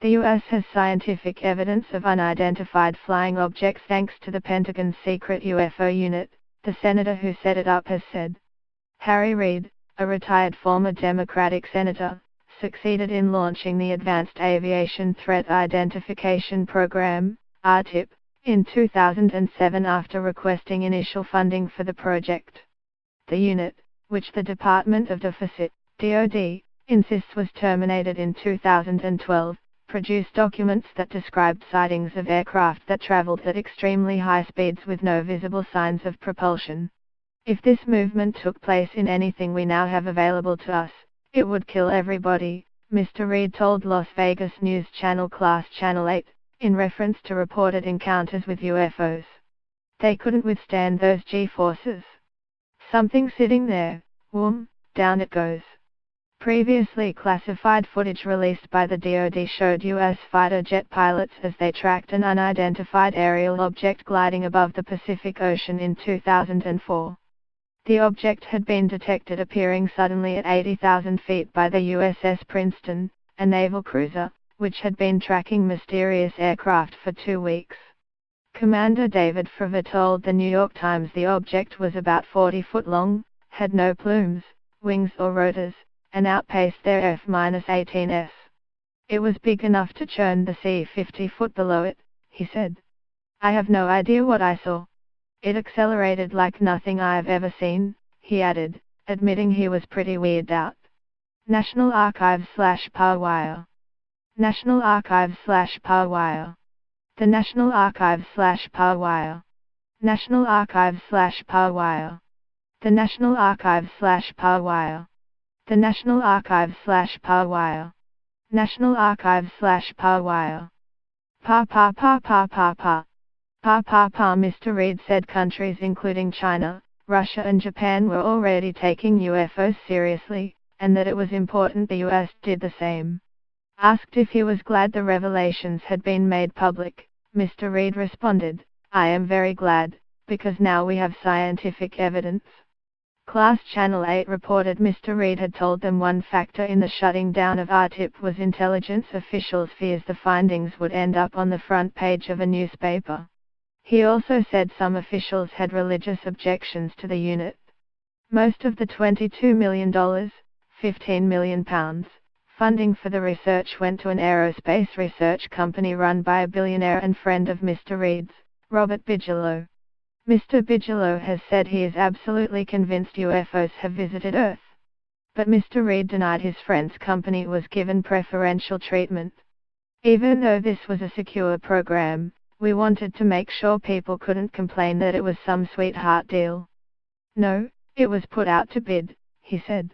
The U.S. has scientific evidence of unidentified flying objects thanks to the Pentagon's secret UFO unit, the senator who set it up has said. Harry Reid, a retired former Democratic senator, succeeded in launching the Advanced Aviation Threat Identification Program, AATIP, in 2007 after requesting initial funding for the project. The unit, which the Department of Defense, DoD, insists was terminated in 2012, produced documents that described sightings of aircraft that traveled at extremely high speeds with no visible signs of propulsion. If this movement took place in anything we now have available to us, it would kill everybody, Mr. Reid told Las Vegas news channel Class Channel 8, in reference to reported encounters with UFOs. They couldn't withstand those G-forces. Something sitting there, whoom, down it goes. Previously classified footage released by the DoD showed U.S. fighter jet pilots as they tracked an unidentified aerial object gliding above the Pacific Ocean in 2004. The object had been detected appearing suddenly at 80,000 feet by the USS Princeton, a naval cruiser, which had been tracking mysterious aircraft for 2 weeks. Commander David Fravor told the New York Times the object was about 40 foot long, had no plumes, wings or rotors, and outpaced their F-18s. It was big enough to churn the sea 50 foot below it, he said. I have no idea what I saw. It accelerated like nothing I've ever seen, he added, admitting he was pretty weirded out. National Archives/PowerWire. National Archives/PowerWire. The National Archives/PowerWire. National Archives/PowerWire. The National Archives/PowerWire. The National Archives/PowerWire. National Archives/PowerWire. Pa pa pa pa pa pa. Pa pa pa. Mr. Reid said countries including China, Russia and Japan were already taking UFOs seriously, and that it was important the US did the same. Asked if he was glad the revelations had been made public, Mr. Reid responded, I am very glad, because now we have scientific evidence. Class Channel 8 reported Mr. Reid had told them one factor in the shutting down of AATIP was intelligence officials' fears the findings would end up on the front page of a newspaper. He also said some officials had religious objections to the unit. Most of the $22 million, £15 million, funding for the research went to an aerospace research company run by a billionaire and friend of Mr. Reid's, Robert Bigelow. Mr. Bigelow has said he is absolutely convinced UFOs have visited Earth. But Mr. Reid denied his friend's company was given preferential treatment. Even though this was a secure program, we wanted to make sure people couldn't complain that it was some sweetheart deal. No, it was put out to bid, he said.